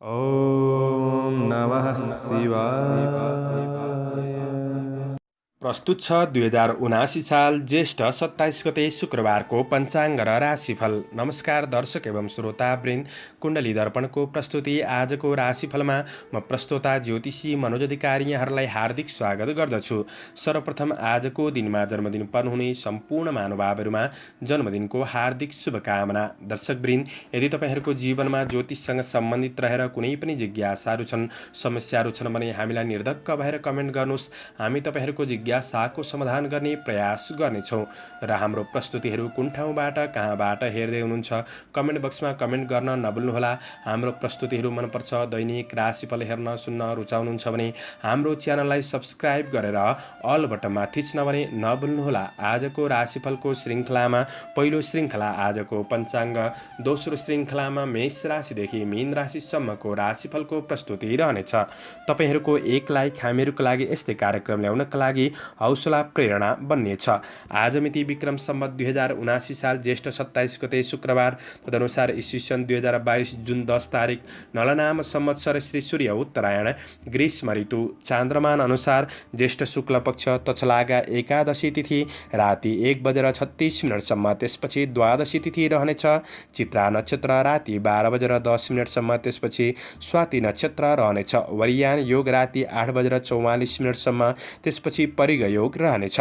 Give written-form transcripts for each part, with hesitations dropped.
ॐ नमः शिवाय। प्रस्तुत छ 2079 साल ज्येष्ठ 27 गते शुक्रबारको पञ्चाङ्ग र राशिफल। नमस्कार दर्शक एवं श्रोतावृन्द, कुण्डली दर्पणको प्रस्तुति आजको राशिफलमा म प्रस्तोता ज्योतिषी मनोज अधिकारी यहाँहरूलाई हार्दिक स्वागत गर्दछु। सर्वप्रथम आजको दिनमा जन्मदिन पर्नुहुने सम्पूर्ण महानुभावहरूमा जन्मदिनको हार्दिक शुभकामना। दर्शकवृन्द, यदि तपाईँहरूको जीवनमा ज्योतिषसँग सम्बन्धित रहेर कुनै पनि जिज्ञासाहरू छन्, समस्याहरू छन् भने हामीलाई निर्धक्क भएर कमेन्ट गर्नुहोस्। हामी तपाईँहरूको जिज्ञासाको समाधान गर्ने प्रयास गर्नेछौँ र हाम्रो प्रस्तुतिहरू कुन ठाउँबाट कहाँबाट हेर्दै हुनुहुन्छ कमेन्ट बक्समा कमेन्ट गर्न नभुल्नुहोला। हाम्रो प्रस्तुतिहरू मनपर्छ, दैनिक राशिफल हेर्न सुन्न रुचाउनुहुन्छ भने हाम्रो च्यानललाई सब्स्क्राइब गरेर अल बटनमा थिच्न भने नभुल्नुहोला। आजको राशिफलको श्रृङ्खलामा पहिलो श्रृङ्खला आजको पञ्चाङ्ग, दोस्रो श्रृङ्खलामा मेष राशिदेखि मीन राशिसम्मको राशिफलको प्रस्तुति रहनेछ। तपाईँहरूको एक लाइक हामीहरूको लागि यस्तै कार्यक्रम ल्याउनका लागि हौसला प्रेरणा बन्नेछ। आज मिति विक्रम सम्वत 2079 साल ज्येष्ठ 27 गते शुक्रबार, तदनुसार ईस्वी 2022 जुन 10 तारिक, नलनाम संवत्सर श्री सूर्य उत्तरायण, ग्रीष्म ऋतु, चान्द्रमान अनुसार ज्येष्ठ शुक्ल पक्ष तछलागा एकादशी तिथि राति 1:36 त्यसपछि द्वादशी तिथि रहनेछ। चित्रा नक्षत्र राति 12:10 त्यसपछि स्वाति नक्षत्र रहनेछ। वरियान योग राति 8:44 त्यसपछि परिग योग रहनेछ।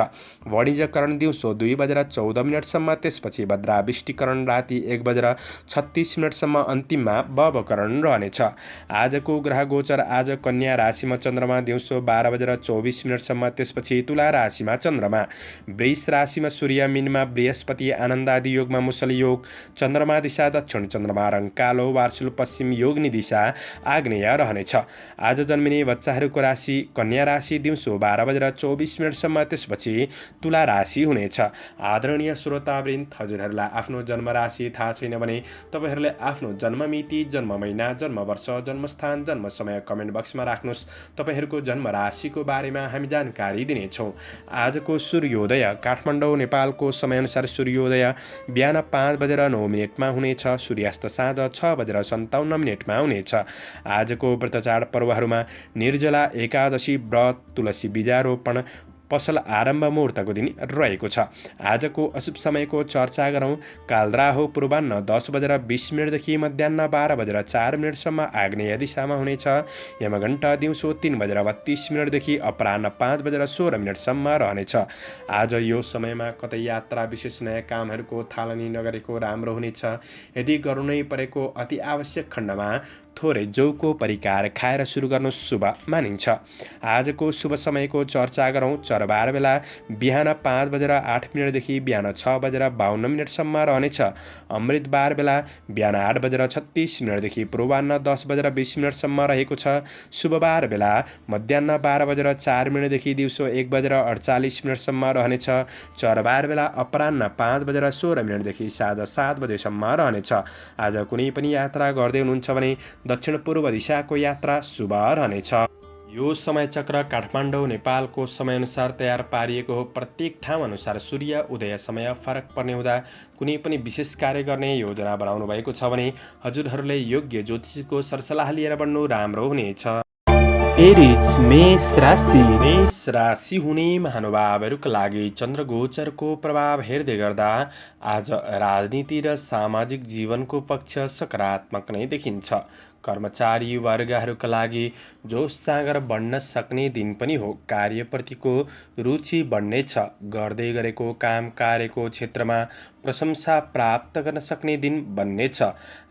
वाणिज्यकरण दिउँसो 2:14 त्यसपछि भद्राविष्टिकरण राति 1:36 अन्तिममा भवकरण रहनेछ। आजको ग्रह गोचर आज कन्या राशिमा चन्द्रमा दिउँसो 12:24 त्यसपछि तुला राशिमा चन्द्रमा, वृष राशिमा सूर्य, मीनमा बृहस्पति, आनन्द आदि योगमा मुसल योग, चन्द्रमा दिशा दक्षिण, चन्द्रमा रङ कालो, वार्षुल पश्चिम, योगनी दिशा आग्नेय रहनेछ। आज जन्मिने बच्चाहरूको राशि कन्या राशि दिउँसो 12:24 त्यसपछि तुला राशि हुनेछ। आदरणीय श्रोतावृन्द, हजुरहरूलाई आफ्नो जन्म राशि थाहा छैन भने तपाईँहरूले आफ्नो जन्ममिति, जन्म महिना, जन्म वर्ष, जन्मस्थान, जन्म समय कमेन्ट बक्समा राख्नुहोस्। तपाईँहरूको जन्म राशिको बारेमा हामी जानकारी दिनेछौँ। आजको सूर्योदय काठमाडौँ नेपालको समयअनुसार सूर्योदय बिहान 5:09 हुनेछ। सूर्यास्त साँझ 6:57 हुनेछ। आजको व्रतचाड पर्वहरूमा निर्जला एकादशी व्रत, तुलसी बीजारोपण, पसल आरम्भ मुहुर्तको दिन रहेको छ। आजको अशुभ समयको चर्चा गरौँ। कालराहु पूर्वाह्न 10:20 देखि मध्याह्न 12:04 आग्नेय दिशामा हुनेछ। यमघण्ट दिउँसो 3:32 देखि अपराह्न 5:16 रहनेछ। आज यो समयमा कतै यात्रा विशेष नयाँ कामहरूको थालनी नगरेको राम्रो हुनेछ। यदि गर्नु नै परेको अति आवश्यक खण्डमा थोरै जौको परिकार खाएर सुरु गर्नु शुभ मानिन्छ। आजको शुभ समयको चर्चा गरौँ। चरबार बेला बिहान 5:08 देखि बिहान 6:52 रहनेछ। अमृतबार बेला बिहान 8:36 देखि पूर्वाह्न 10:20 रहेको छ। शुभबार बेला मध्याह्न 12:04 देखि दिउँसो 1:48 रहनेछ। चरबार बेला अपराह्न 5:16 देखि साँझ 7 बजेसम्म रहनेछ। आज कुनै पनि यात्रा गर्दै हुनुहुन्छ भने दक्षिण पूर्व दिशाको यात्रा शुभ रहनेछ। यो समय चक्र काठमाडौँ नेपालको समयअनुसार तयार पारिएको हो। प्रत्येक ठाउँ अनुसार सूर्य उदय समय फरक पर्ने हुँदा कुनै पनि विशेष कार्य गर्ने योजना बनाउनु भएको छ भने हजुरहरूले योग्य ज्योतिषीको सरसल्लाह लिएर बढ्नु राम्रो हुनेछ। एरिज मेष राशि। मेष राशि हुने महानुभावहरूका लागि चन्द्रगोचरको प्रभाव हेर्दै गर्दा आज राजनीति र सामाजिक जीवनको पक्ष सकारात्मक नै देखिन्छ। कर्मचारी वर्गहरूका लागि जोस जाँगर बढ्न सक्ने दिन पनि हो। कार्यप्रतिको रुचि बढ्नेछ। गर्दै गरेको काम कार्यको क्षेत्रमा प्रशंसा प्राप्त गर्न सक्ने दिन बन्नेछ।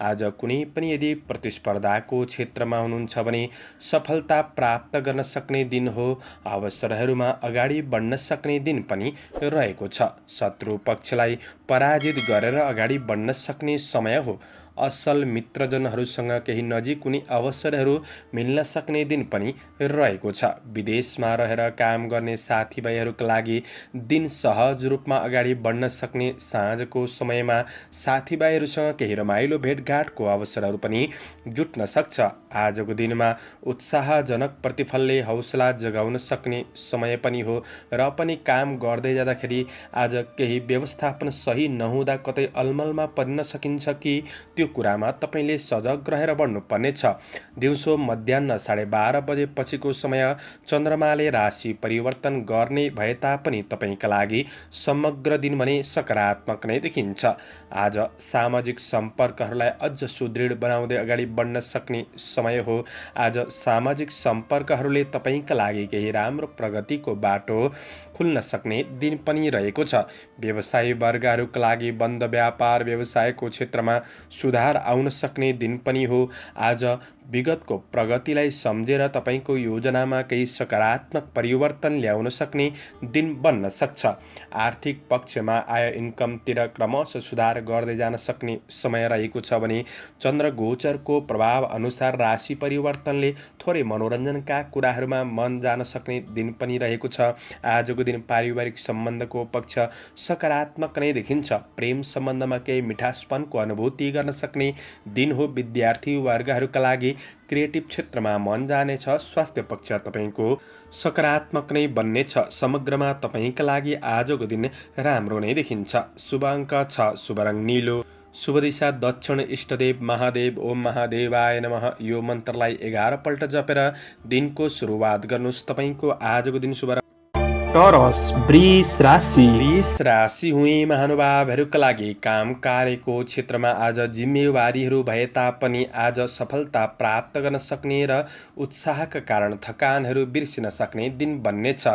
आज कुनै पनि यदि प्रतिस्पर्धाको क्षेत्रमा हुनुहुन्छ भने सफलता प्राप्त गर्न सक्ने दिन हो। अवसरहरूमा अगाडि बढ्न सक्ने दिन पनि रहेको छ। शत्रु पक्षलाई पराजित गरेर अगाडि बढ्न सक्ने समय हो। असल मित्रजनहरूसँग केही नजिक हुने अवसरहरू मिल्न सक्ने दिन पनि रहेको छ। विदेशमा रहेर काम गर्ने साथीभाइहरूका लागि दिन सहज रूपमा अगाडि बढ्न सक्ने साँझ आजको समयमा साथीभाइहरूसँग केही रमाइलो भेटघाटको अवसरहरू पनि जुट्न सक्छ। आजको दिनमा उत्साहजनक प्रतिफलले हौसला जगाउन सक्ने समय पनि हो र पनि काम गर्दै जाँदाखेरि आज केही व्यवस्थापन सही नहुँदा कतै अलमलमा परिन सकिन्छ कि त्यो कुरामा तपाईँले सजग रहेर बढ्नुपर्नेछ। दिउँसो मध्याह्न 12:30 बजेपछिको समय चन्द्रमाले राशि परिवर्तन गर्ने भए तापनि तपाईँका लागि समग्र दिन भने सकारात्मक नै देखिन्छ। आज सामाजिक सम्पर्कहरूलाई अझ सुदृढ बनाउँदै अगाडि बढ्न सक्ने समय हो। आज सामाजिक सम्पर्कहरूले तपाईँका लागि केही राम्रो प्रगतिको बाटो खुल्न सक्ने दिन पनि रहेको छ। व्यवसायी वर्गहरूका लागि बन्द व्यापार व्यवसायको क्षेत्रमा सुधार आउन सक्ने दिन पनि हो। आज विगतको प्रगतिलाई सम्झेर तपाईँको योजनामा केही सकारात्मक परिवर्तन ल्याउन सक्ने दिन बन्न सक्छ। आर्थिक पक्षमा आय इन्कमतिर क्रमशः सुधार गर्दै जान सक्ने समय रहेको छ भने चन्द्र गोचरको प्रभाव अनुसार राशि परिवर्तनले थोरै मनोरञ्जनका कुराहरूमा मन जान सक्ने दिन पनि रहेको छ। आजको दिन पारिवारिक सम्बन्धको पक्ष सकारात्मक नै देखिन्छ। प्रेम सम्बन्धमा केही मिठासपनको अनुभूति गर्न सक्ने दिन हो। विद्यार्थी वर्गहरूका लागि क्रिएटिभ क्षेत्रमा मन जानेछ। स्वास्थ्य पक्ष तपाईँको सकारात्मक नै बन्नेछ। समग्रमा तपाईँका लागि आजको दिन राम्रो नै देखिन्छ। शुभ अङ्क 6, शुभ रङ नीलो, शुभ दिशा दक्षिण, इष्टदेव महादेव। ओम महादेवाय नमः यो मन्त्रलाई 11 पल्ट जपेर दिनको सुरुवात गर्नुहोस्। तपाईँको आजको दिन शुभ टरस वृष राशि। वृष राशि हुने महानुभावहरूका लागि काम कार्यको क्षेत्रमा आज जिम्मेवारीहरू भए तापनि आज सफलता प्राप्त गर्न सक्ने र उत्साहका कारण थकानहरू बिर्सिन सक्ने दिन बन्नेछ।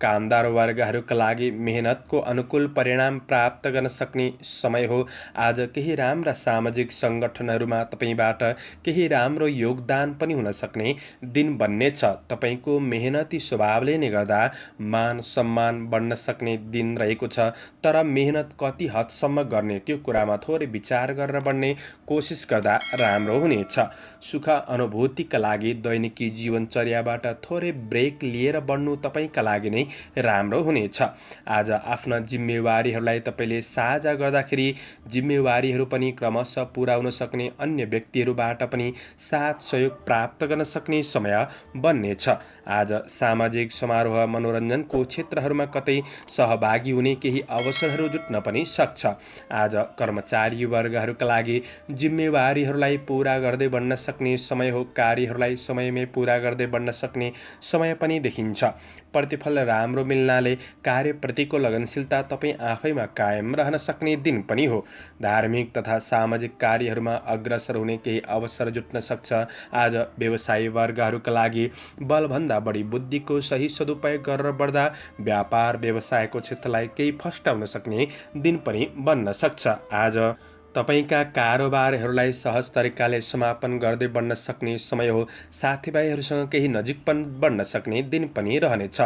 कामदार वर्गहरूका लागि मेहनतको अनुकूल परिणाम प्राप्त गर्न सक्ने समय हो। आज केही राम्रा सामाजिक सङ्गठनहरूमा तपाईँबाट केही राम्रो योगदान पनि हुन सक्ने दिन बन्नेछ। तपाईँको मेहनती स्वभावले नै गर्दा मान सम्मान बढ्न सक्ने दिन रहेको छ। तर मेहनत कति हदसम्म गर्ने त्यो कुरामा थोरै विचार गरेर बढ्ने कोसिस गर्दा राम्रो हुनेछ। सुख अनुभूतिका लागि दैनिकी जीवनचर्याबाट थोरै ब्रेक लिएर बढ्नु तपाईँका लागि नै राम्रो हुनेछ। आज आफ्ना जिम्मेवारीहरूलाई तपाईँले साझा गर्दाखेरि जिम्मेवारीहरू पनि क्रमशः पुरा हुन सक्ने, अन्य व्यक्तिहरूबाट पनि साथ सहयोग प्राप्त गर्न सक्ने समय बन्नेछ। आज सामाजिक समारोह मनोरञ्जनको क्षेत्रहरूमा कतै सहभागी हुने केही अवसरहरू जुट्न पनि सक्छ। आज कर्मचारी वर्गहरूका लागि जिम्मेवारीहरूलाई पुरा गर्दै बढ्न सक्ने समय हो। कार्यहरूलाई समयमै पुरा गर्दै बढ्न सक्ने समय पनि देखिन्छ। प्रतिफल राम्रो मिल्नाले कार्यप्रतिको लगनशीलता तपाईँ आफैमा कायम रहन सक्ने दिन पनि हो। धार्मिक तथा सामाजिक कार्यहरूमा अग्रसर हुने केही अवसर जुट्न सक्छ। आज व्यवसायी वर्गहरूका लागि बलभन्दा बढी बुद्धिको सही सदुपयोग गरेर बढ्दा व्यापार व्यवसायको क्षेत्रलाई केही फस्टाउन सक्ने दिन पनि बन्न सक्छ। आज तपाईँका कारोबारहरूलाई सहज तरिकाले समापन गर्दै बढ्न सक्ने समय हो। साथीभाइहरूसँग केही नजिकपन बढ्न सक्ने दिन पनि रहनेछ।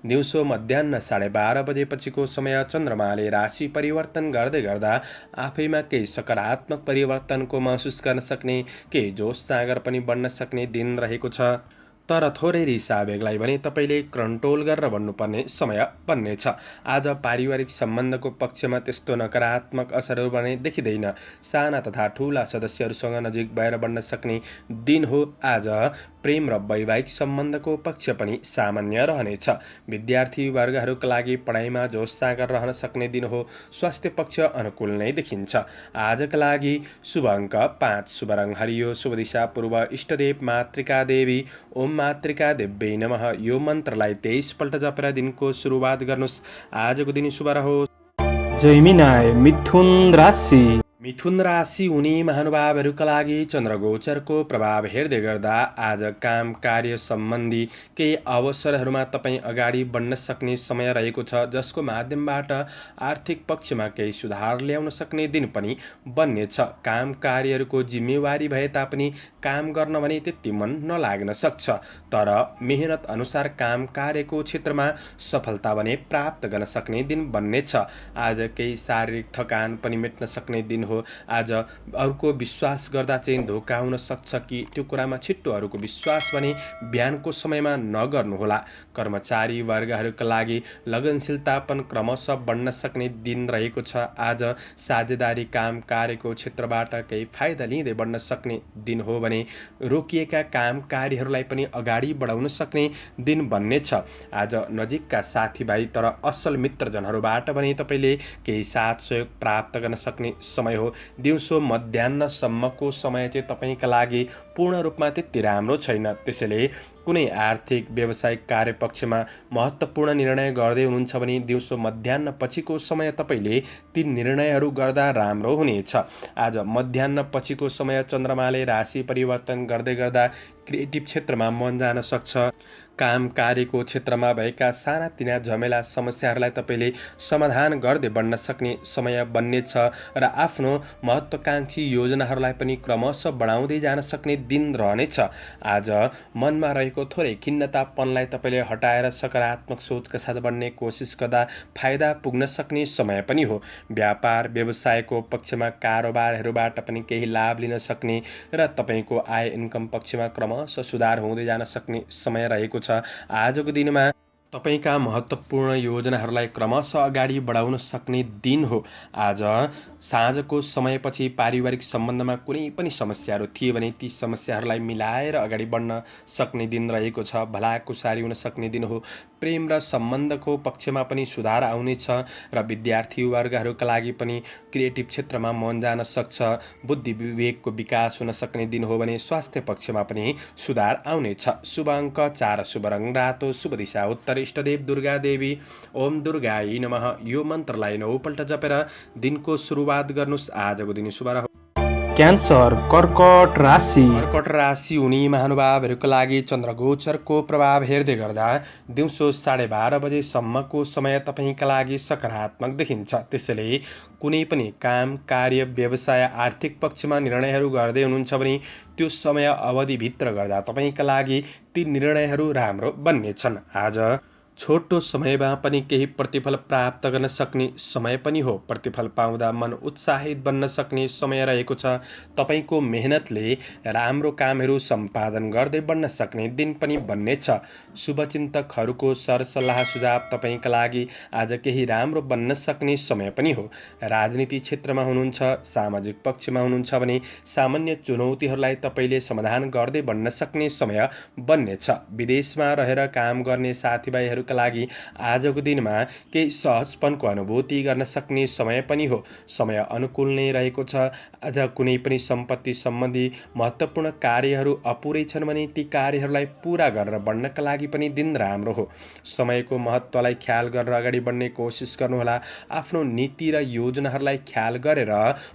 दिउँसो मध्याह्न 12:30 बजेपछिको समय चन्द्रमाले राशि परिवर्तन गर्दै गर्दा आफैमा केही सकारात्मक परिवर्तनको महसुस गर्न सक्ने, केही जोस जाँगर पनि बढ्न सक्ने दिन रहेको छ। तर थोरै रिसावेगलाई भने तपाईँले कन्ट्रोल गरेर बढ्नुपर्ने समय बन्नेछ। आज पारिवारिक सम्बन्धको पक्षमा त्यस्तो नकारात्मक असरहरू भने देखिँदैन। साना तथा ठुला सदस्यहरूसँग नजिक भएर बढ्न सक्ने दिन हो। आज प्रेम र वैवाहिक सम्बन्धको पक्ष पनि सामान्य रहनेछ। विद्यार्थी वर्गहरूका लागि पढाइमा जोस जाँगर रहन सक्ने दिन हो। स्वास्थ्य पक्ष अनुकूल नै देखिन्छ। आजका लागि शुभ अङ्क 5, शुभ रङ हरियो, शुभ दिशा पूर्व, इष्टदेव मातृका देवी। ओम मातृका देव्यै नमः यो मन्त्रलाई 23 पल्ट जपेर दिनको सुरुवात गर्नुहोस्। आजको दिन शुभ रहोस्। जैमिनाय मिथुन राशि। मिथुन राशि हुने महानुभावहरूका लागि चन्द्रगोचरको प्रभाव हेर्दै गर्दा आज काम कार्य सम्बन्धी केही अवसरहरूमा तपाईँ अगाडि बढ्न सक्ने समय रहेको छ, जसको माध्यमबाट आर्थिक पक्षमा केही सुधार ल्याउन सक्ने दिन पनि बन्नेछ। काम कार्यहरूको जिम्मेवारी भए तापनि काम गर्न भने त्यति मन नलाग्न सक्छ। तर मेहनत अनुसार काम कार्यको क्षेत्रमा सफलता भने प्राप्त गर्न सक्ने दिन बन्नेछ। आज केही शारीरिक थकान पनि मेट्न सक्ने दिन हो। आज अरूको विश्वास गर्दा चाहिँ धोका हुन सक्छ कि त्यो कुरामा छिट्टो अरूको विश्वास भने बिहानको समयमा नगर्नुहोला। कर्मचारी वर्गहरूका लागि लगनशीलतापन क्रमशः बढ्न सक्ने दिन रहेको छ। आज साझेदारी काम कार्यको क्षेत्रबाट केही फाइदा लिँदै बढ्न सक्ने दिन हो भने रोकिएका काम कार्यहरूलाई पनि अगाडि बढाउन सक्ने दिन बन्नेछ। आज नजिकका साथीभाइ तर असल मित्रजनहरूबाट पनि तपाईँले केही साथ सहयोग प्राप्त गर्न सक्ने समय हो। दिउँसो मध्याह्नसम्मको समय चाहिँ तपाईँका लागि पूर्ण रूपमा त्यति राम्रो छैन। त्यसैले कुनै आर्थिक व्यावसायिक कार्यपक्षमा महत्त्वपूर्ण निर्णय गर्दै हुनुहुन्छ भने दिउँसो मध्याह्न पछिको समय तपाईँले ती निर्णयहरू गर्दा राम्रो हुनेछ। आज मध्याह्न पछिको समय चन्द्रमाले राशि परिवर्तन गर्दै गर्दा क्रिएटिभ क्षेत्रमा मन जान सक्छ। काम कार्यको क्षेत्रमा भएका सानातिना झमेला समस्याहरूलाई तपाईँले समाधान गर्दै बढ्न सक्ने समय बन्नेछ र आफ्नो महत्त्वाकांक्षी योजनाहरूलाई पनि क्रमशः बढाउँदै जान सक्ने दिन रहनेछ। आज मनमा रहेको थोरै खिन्नतापनलाई तपाईँले हटाएर सकारात्मक सोचका साथ बढ्ने कोसिस गर्दा फाइदा पुग्न सक्ने समय पनि हो। व्यापार व्यवसायको पक्षमा कारोबारहरूबाट पनि केही लाभ लिन सक्ने र तपाईँको आय इन्कम पक्षमा क्रमशः सुधार हुँदै जान सक्ने समय रहेको छ। आजको दिनमा तपाईँका महत्त्वपूर्ण योजनाहरूलाई क्रमशः अगाडि बढाउन सक्ने दिन हो। आज साँझको समयपछि पारिवारिक सम्बन्धमा कुनै पनि समस्याहरू थिए भने ती समस्याहरूलाई मिलाएर अगाडि बढ्न सक्ने दिन रहेको छ। भलाकुसारी हुन सक्ने दिन हो। प्रेम र सम्बन्धको पक्षमा पनि सुधार आउनेछ र विद्यार्थी वर्गहरूका लागि पनि क्रिएटिभ क्षेत्रमा मन जान सक्छ। बुद्धि विवेकको विकास हुन सक्ने दिन हो भने स्वास्थ्य पक्षमा पनि सुधार आउनेछ। शुभ अङ्क 4, शुभ रङ रातो, शुभ दिशा उत्तर, इष्टदेव दुर्गा देवी। ओम दुर्गाई नमः। यो मन्त्रलाई 9 पल्ट जपेर दिनको सुरुवात गर्नुहोस्। आजको दिन शुभ रहोस्। क्यान्सर कर्कट राशि। कर्कट राशि हुने महानुभावहरूको लागि चन्द्रगोचरको प्रभाव हेर्दै गर्दा दिउँसो 12:30 बजेसम्मको समय तपाईँका लागि सकारात्मक देखिन्छ। त्यसैले कुनै पनि काम कार्य व्यवसाय आर्थिक पक्षमा निर्णयहरू गर्दै हुनुहुन्छ भने त्यो समय अवधिभित्र गर्दा तपाईँका लागि ती निर्णयहरू राम्रो बन्नेछन्। आज छोटो समयमा पनि केही प्रतिफल प्राप्त गर्न सक्ने समय पनि हो। प्रतिफल पाउँदा मन उत्साहित बन्न सक्ने समय रहेको छ। तपाईँको मेहनतले राम्रो कामहरू सम्पादन गर्दै बढ्न सक्ने दिन पनि बन्नेछ। शुभचिन्तकहरूको सरसल्लाह सुझाव तपाईँका लागि आज केही राम्रो बन्न सक्ने समय पनि हो। राजनीति क्षेत्रमा हुनुहुन्छ, सामाजिक पक्षमा हुनुहुन्छ भने सामान्य चुनौतीहरूलाई तपाईँले समाधान गर्दै बढ्न सक्ने समय बन्नेछ। विदेशमा रहेर काम गर्ने साथीभाइहरू लागि आजको दिनमा केही सहजपनको अनुभूति गर्न सक्ने समय पनि हो। समय अनुकूल नै रहेको छ। आज कुनै पनि सम्पत्ति सम्बन्धी महत्त्वपूर्ण कार्यहरू अपुरै छन् भने ती कार्यहरूलाई पूरा गरेर बढ्नका लागि पनि दिन राम्रो हो। समयको महत्त्वलाई ख्याल गरेर अगाडि बढ्ने कोसिस गर्नुहोला। आफ्नो नीति र योजनाहरूलाई ख्याल गरेर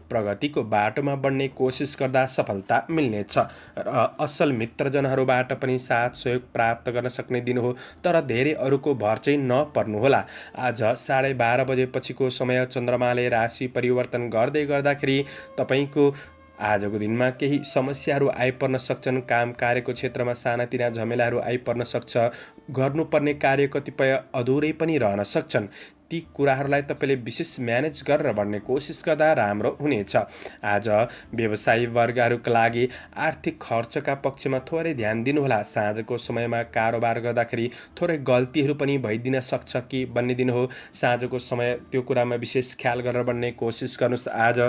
प्रगतिको बाटोमा बढ्ने कोसिस गर्दा सफलता मिल्नेछ र असल मित्रजनहरूबाट पनि साथ सहयोग प्राप्त गर्न सक्ने दिन हो। तर धेरै अरूको भर चाहिँ नपर्नुहोला। आज 12:30 बजेपछिको समय चन्द्रमाले राशि परिवर्तन गर्दै गर्दाखेरि तपाईँको आजको दिनमा केही समस्याहरू आइपर्न सक्छन्। काम कार्यको क्षेत्रमा सानातिना झमेलाहरू आइपर्न सक्छ। गर्नुपर्ने कार्य कतिपय अधुरै पनि रहन सक्छन्। ती कुराहरूलाई तपाईँले विशेष म्यानेज गरेर बढ्ने कोसिस गर्दा राम्रो हुनेछ। आज व्यवसायी वर्गहरूका लागि आर्थिक खर्चका पक्षमा थोरै ध्यान दिनुहोला। साँझको समयमा कारोबार गर्दाखेरि थोरै गल्तीहरू पनि भइदिन सक्छ कि भन्ने दिन हो। साँझको समय त्यो कुरामा विशेष ख्याल गरेर बढ्ने कोसिस गर्नुहोस्। आज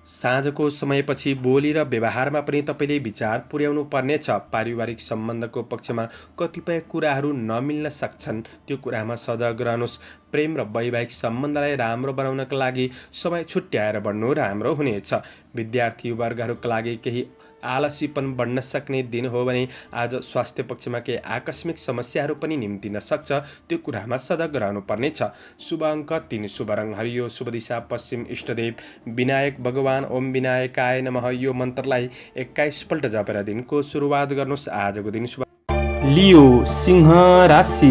साँझको समयपछि बोली र व्यवहारमा पनि तपाईँले विचार पुर्याउनु पर्नेछ। पारिवारिक सम्बन्धको पक्षमा कतिपय कुराहरू नमिल्न सक्छन्, त्यो कुरामा सजग रहनुहोस्। प्रेम र वैवाहिक सम्बन्धलाई राम्रो बनाउनका लागि समय छुट्याएर बढ्नु राम्रो हुनेछ। विद्यार्थी वर्गहरूका लागि केही आलसीपन बढ्न सक्ने दिन हो भने आज स्वास्थ्य पक्षमा केही आकस्मिक समस्याहरू पनि निम्तिन सक्छ, त्यो कुरामा सजग रहनुपर्नेछ। शुभ अङ्क 3, शुभ रङ हरियो, शुभ दिशा पश्चिम, इष्टदेव विनायक भगवान। ओम विनायकाय नमः। यो मन्त्रलाई 21 पल्ट जपेर दिनको सुरुवात गर्नुहोस्। आजको दिन शुभ लियो सिंह राशि।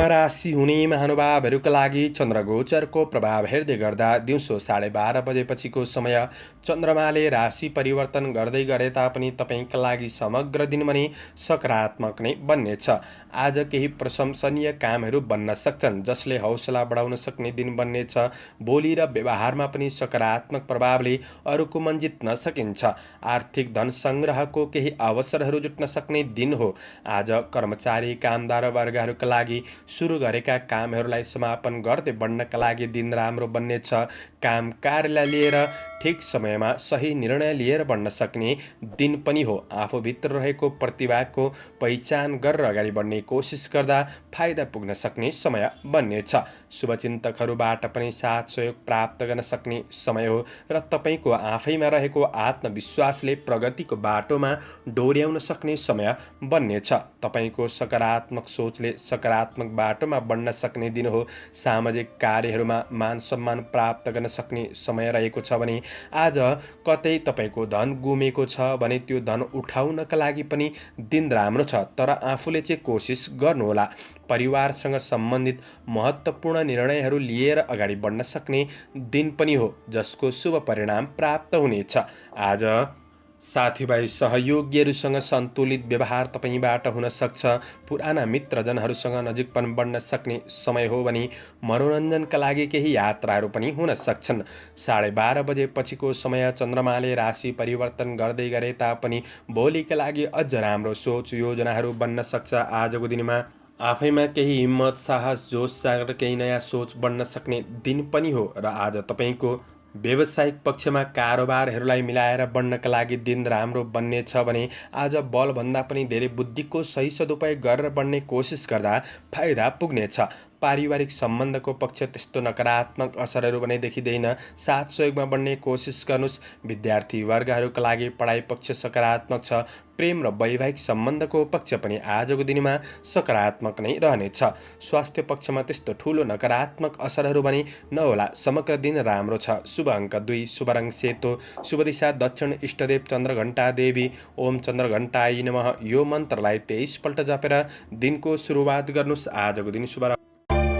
राशि हुने महानुभावहरूका लागि चन्द्रगोचरको प्रभाव हेर्दै गर्दा दिउँसो 12:30 बजेपछिको समय चन्द्रमाले राशि परिवर्तन गर्दै गरे तापनि तपाईँका लागि समग्र दिन पनि सकारात्मक नै बन्नेछ। आज केही प्रशंसनीय कामहरू बन्न सक्छन् जसले हौसला बढाउन सक्ने दिन बन्नेछ। बोली र व्यवहारमा पनि सकारात्मक प्रभावले अरूको मन जित्न सकिन्छ। आर्थिक धन सङ्ग्रहको केही अवसरहरू जुट्न सक्ने दिन हो। आज कर्मचारी कामदार वर्गहरूका लागि सुरु गरेका कामहरूलाई समापन गर्दै बढ्नका लागि दिन राम्रो बन्नेछ। काम कार्यलाई लिएर ठिक समयमा सही निर्णय लिएर बढ्न सक्ने दिन पनि हो। आफूभित्र रहेको प्रतिभाको पहिचान गरेर अगाडि बढ्ने कोसिस गर्दा फाइदा पुग्न सक्ने समय बन्नेछ। शुभचिन्तकहरूबाट पनि साथ सहयोग प्राप्त गर्न सक्ने समय हो र तपाईँको आफैमा रहेको आत्मविश्वासले प्रगतिको बाटोमा डोर्याउन सक्ने समय बन्नेछ। तपाईँको सकारात्मक सोचले सकारात्मक बाटोमा बढ्न सक्ने दिन हो। सामाजिक कार्यहरूमा मान सम्मान प्राप्त गर्न सक्ने समय रहेको छ भने आज कतै तपाईँको धन गुमेको छ भने त्यो धन उठाउनका लागि पनि दिन राम्रो छ, तर आफूले चाहिँ कोसिस गर्नुहोला। परिवारसँग सम्बन्धित महत्त्वपूर्ण निर्णयहरू लिएर अगाडि बढ्न सक्ने दिन पनि हो जसको शुभ परिणाम प्राप्त हुनेछ। आज साथीभाइ सहयोगीहरूसँग सन्तुलित व्यवहार तपाईँबाट हुन सक्छ। पुराना मित्रजनहरूसँग नजिकपन बढ्न सक्ने समय हो भने मनोरञ्जनका लागि केही यात्राहरू पनि हुन सक्छन्। 12:30 बजेपछिको समय चन्द्रमाले राशि परिवर्तन गर्दै गरे तापनि भोलिका लागि अझ राम्रो सोच योजनाहरू बन्न सक्छ। आजको दिनमा आफैमा केही हिम्मत साहस जोस जागर केही नयाँ सोच बन्न सक्ने दिन पनि हो र आज तपाईँको व्यावसायिक पक्षमा कारोबारहरूलाई मिलाएर बढ्नका लागि दिन राम्रो बन्नेछ भने आज बलभन्दा पनि धेरै बुद्धिको सही सदुपयोग गरेर बढ्ने कोसिस गर्दा फाइदा पुग्नेछ। पारिवारिक सम्बन्धको पक्ष त्यस्तो नकारात्मक असरहरू भने देखिँदैन। साथ सहयोगमा बढ्ने कोसिस गर्नुहोस्। विद्यार्थी वर्गहरूका लागि पढाइ पक्ष सकारात्मक छ। प्रेम र वैवाहिक सम्बन्धको पक्ष पनि आजको दिनमा सकारात्मक नै रहनेछ। स्वास्थ्य पक्षमा त्यस्तो ठुलो नकारात्मक असरहरू भने नहोला। समग्र दिन राम्रो छ। शुभ अङ्क 2, शुभ रङ सेतो, शुभ दिशा दक्षिण, इष्टदेव चन्द्रघण्टा देवी। ओम चन्द्रघण्टाय नमः यो मन्त्रलाई 23 पल्ट जपेर दिनको सुरुवात गर्नुहोस्। आजको दिन शुभ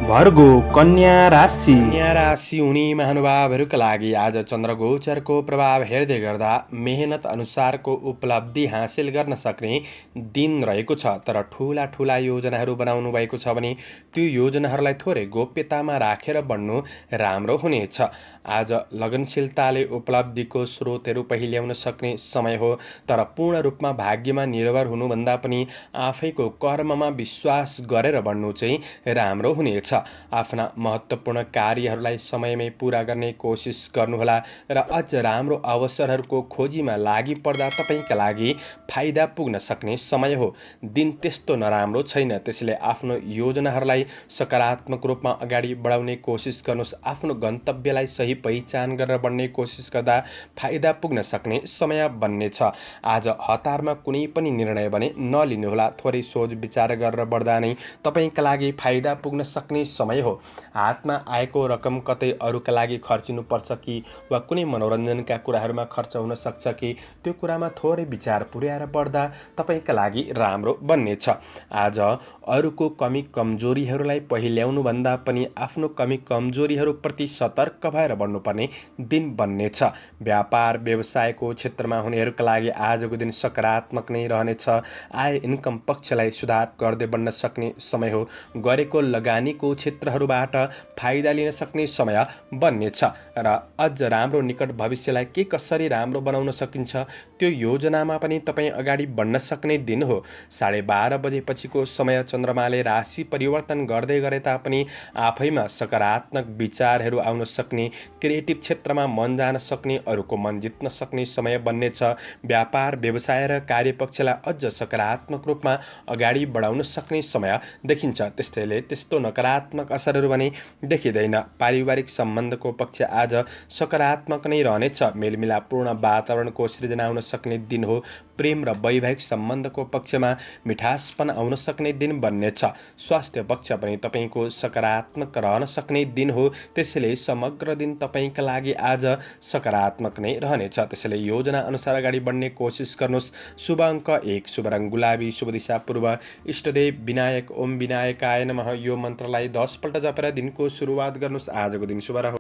भर्गो कन्या राशि। कन्या राशि हुने महानुभावहरूका लागि आज चन्द्रगोचरको प्रभाव हेर्दै गर्दा मेहनत अनुसारको उपलब्धि हासिल गर्न सक्ने दिन रहेको छ, तर ठुला ठुला योजनाहरू बनाउनु भएको छ भने त्यो योजनाहरूलाई थोरै गोप्यतामा राखेर बढ्नु राम्रो हुनेछ। आज लगनशीलताले उपलब्धिको स्रोतहरू पहिल्याउन सक्ने समय हो, तर पूर्ण रूपमा भाग्यमा निर्भर हुनुभन्दा पनि आफैको कर्ममा विश्वास गरेर बढ्नु चाहिँ राम्रो हुनेछ। आफ्ना महत्त्वपूर्ण कार्यहरूलाई समयमै पुरा गर्ने कोसिस गर्नुहोला र अझ राम्रो अवसरहरूको खोजीमा लागि पर्दा तपाईँका लागि फाइदा पुग्न सक्ने समय हो। दिन त्यस्तो नराम्रो छैन, त्यसैले आफ्नो योजनाहरूलाई सकारात्मक रूपमा अगाडि बढाउने कोसिस गर्नुहोस्। आफ्नो गन्तव्यलाई सही पहिचान गरेर बढ्ने कोसिस गर्दा फाइदा पुग्न सक्ने समय बन्नेछ। आज हतारमा कुनै पनि निर्णय भने नलिनुहोला। थोरै सोच विचार गरेर बढ्दा नै तपाईँका लागि फाइदा पुग्न सक्ने समय हो। हातमा आएको रकम कतै अरूका लागि खर्चिनुपर्छ कि वा कुनै मनोरञ्जनका कुराहरूमा खर्च हुन सक्छ कि त्यो कुरामा थोरै विचार पुर्याएर बढ्दा तपाईँका लागि राम्रो बन्नेछ। आज अरूको कमी कमजोरीहरूलाई पहिल्याउनुभन्दा पनि आफ्नो कमी कमजोरीहरूप्रति सतर्क भएर बढ्नुपर्ने दिन बन्नेछ। व्यापार व्यवसायको क्षेत्रमा हुनेहरूका लागि आजको दिन सकारात्मक नै रहनेछ। आय इन्कम पक्षलाई सुधार गर्दै बढ्न सक्ने समय हो। गरेको लगानीको क्षेत्रहरूबाट फाइदा लिन सक्ने समय बन्नेछ र अझ राम्रो निकट भविष्यलाई के कसरी राम्रो बनाउन सकिन्छ त्यो योजनामा पनि तपाईँ अगाडि बढ्न सक्ने दिन हो। 12:30 बजेपछिको समय चन्द्रमाले राशि परिवर्तन गर्दै गरे तापनि आफैमा सकारात्मक विचारहरू आउन सक्ने, क्रिएटिभ क्षेत्रमा मन जान सक्ने, अरूको मन जित्न सक्ने समय बन्नेछ। व्यापार व्यवसाय र कार्यपक्षलाई अझ सकारात्मक रूपमा अगाडि बढाउन सक्ने समय देखिन्छ। त्यसैले त्यस्तो नकारात्मक नकारात्मक असरहरू भने देखिँदैन। पारिवारिक सम्बन्धको पक्ष आज सकारात्मक नै रहनेछ। मेलमिलापपूर्ण वातावरणको सृजना हुन सक्ने दिन हो। प्रेम र वैवाहिक सम्बन्धको पक्षमा मिठासपन आउन सक्ने दिन बन्नेछ। स्वास्थ्य पक्ष पनि तपाईँको सकारात्मक रहन सक्ने दिन हो। त्यसैले समग्र दिन तपाईँका लागि आज सकारात्मक नै रहनेछ। त्यसैले योजना अनुसार अगाडि बढ्ने कोसिस गर्नुहोस्। शुभ अङ्क 1, शुभ रङ गुलाबी, शुभ दिशा पूर्व, इष्टदेव विनायक ओम विनायकाय नमः यो मन्त्रलाई 10 पल्ट जपेर दिनको सुरुवात गर्नुहोस्। आजको दिन शुभ रहोस्।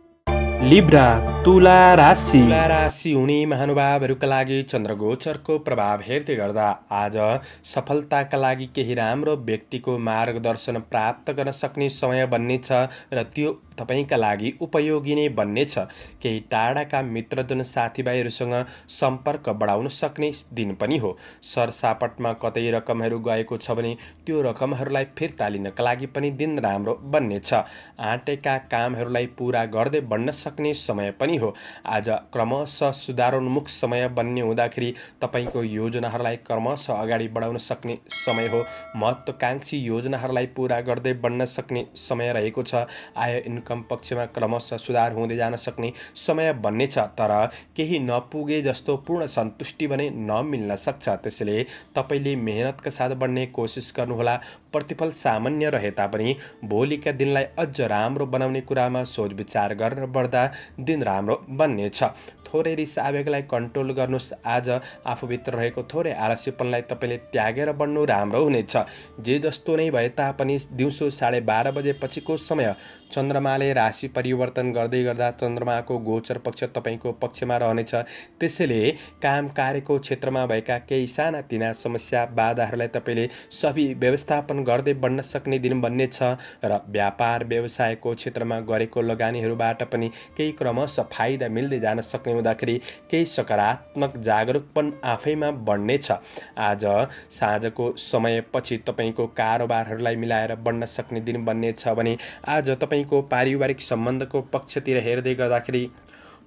लिब्रा तुला राशि। तुला राशि हुने महानुभावहरूका लागि चन्द्रगोचरको प्रभाव हेर्दै गर्दा आज सफलताका लागि केही राम्रो व्यक्तिको मार्गदर्शन प्राप्त गर्न सक्ने समय बन्नेछ र त्यो तपाईँका लागि उपयोगी नै बन्नेछ। केही टाढाका मित्रजन साथीभाइहरूसँग सम्पर्क बढाउन सक्ने दिन पनि हो। सरसापटमा कतै रकमहरू गएको छ भने त्यो रकमहरूलाई फिर्ता लिनका लागि पनि दिन राम्रो बन्नेछ। आँटेका कामहरूलाई पुरा गर्दै बढ्न सक्ने समय पनि हो। आज क्रमशः सुधारोन्मुख समय बन्ने हुँदाखेरि तपाईँको योजनाहरूलाई क्रमशः अगाडि बढाउन सक्ने समय हो। महत्त्वकाङ्क्षी योजनाहरूलाई पुरा गर्दै बढ्न सक्ने समय रहेको छ। आय इन्कम पक्षमा क्रमशः सुधार हुँदै जान सक्ने समय बन्नेछ। तर केही नपुगे जस्तो पूर्ण सन्तुष्टि भने नमिल्न सक्छ। त्यसैले तपाईँले मेहनतका साथ बढ्ने कोसिस गर्नुहोला। प्रतिफल सामान्य रहे तापनि भोलिका दिनलाई अझ राम्रो बनाउने कुरामा सोच विचार गरेर बढ्दा दिन राम्रो बन्नेछ। थोरै रिस आवेगलाई कन्ट्रोल गर्नुहोस्। आज आफूभित्र रहेको थोरै आलस्यपनलाई तपाईँले त्यागेर बढ्नु राम्रो हुनेछ। जे जस्तो नै भए तापनि दिउँसो 12:30 बजेपछिको समय चन्द्रमाले राशि परिवर्तन गर्दै गर्दा चन्द्रमाको गोचर पक्ष तपाईँको पक्षमा रहनेछ। त्यसैले काम कार्यको क्षेत्रमा भएका केही सानातिना समस्या बाधाहरूलाई तपाईँले सबै व्यवस्थापन गर्दै बढ्न सक्ने दिन बन्नेछ र व्यापार व्यवसायको क्षेत्रमा गरेको लगानीहरूबाट पनि केही क्रमशः फाइदा मिल्दै जान सक्ने हुँदाखेरि केही सकारात्मक जागरुकपन आफैमा बढ्नेछ। आज साँझको समयपछि तपाईँको कारोबारहरूलाई मिलाएर बढ्न सक्ने दिन बन्नेछ भने आज तपाईँको पारिवारिक सम्बन्धको पक्षतिर हेर्दै गर्दाखेरि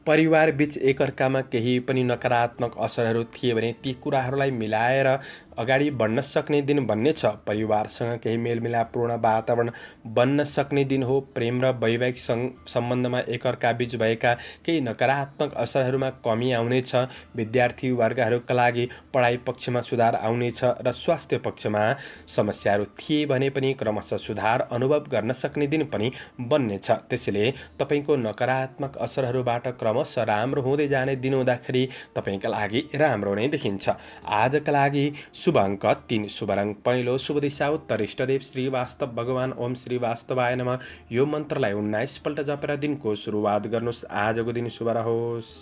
परिवार बीच एकअर्कामा केही पनि नकारात्मक असरहरू थिए भने ती कुराहरूलाई मिलाएर अगाडि बढ्न सक्ने दिन बन्नेछ। परिवारसँग केही मेलमिलापपूर्ण वातावरण बन्न सक्ने दिन हो। प्रेम र वैवाहिक सम्बन्धमा एकअर्का बीच भएका केही नकारात्मक असरहरूमा कमी आउनेछ। विद्यार्थी वर्गहरूका लागि पढाइ पक्षमा सुधार आउनेछ र स्वास्थ्य पक्षमा समस्याहरू थिए भने पनि क्रमशः सुधार अनुभव गर्न सक्ने दिन पनि बन्नेछ। त्यसैले तपाईँको नकारात्मक असरहरूबाट क्रमशः राम्रो हुँदै जाने दिन हुँदाखेरि तपाईँका लागि राम्रो नै देखिन्छ। आजका लागि शुभ अङ्क 3, शुभ रङ पहेँलो, शुभ दिशा उत्तर, इष्टदेव श्री वास्तव भगवान ओम श्री वास्तवाय नमः यो मन्त्रलाई 19 पल्ट जपेर दिनको सुरुवात गर्नुहोस्। आजको दिन शुभ रहोस्।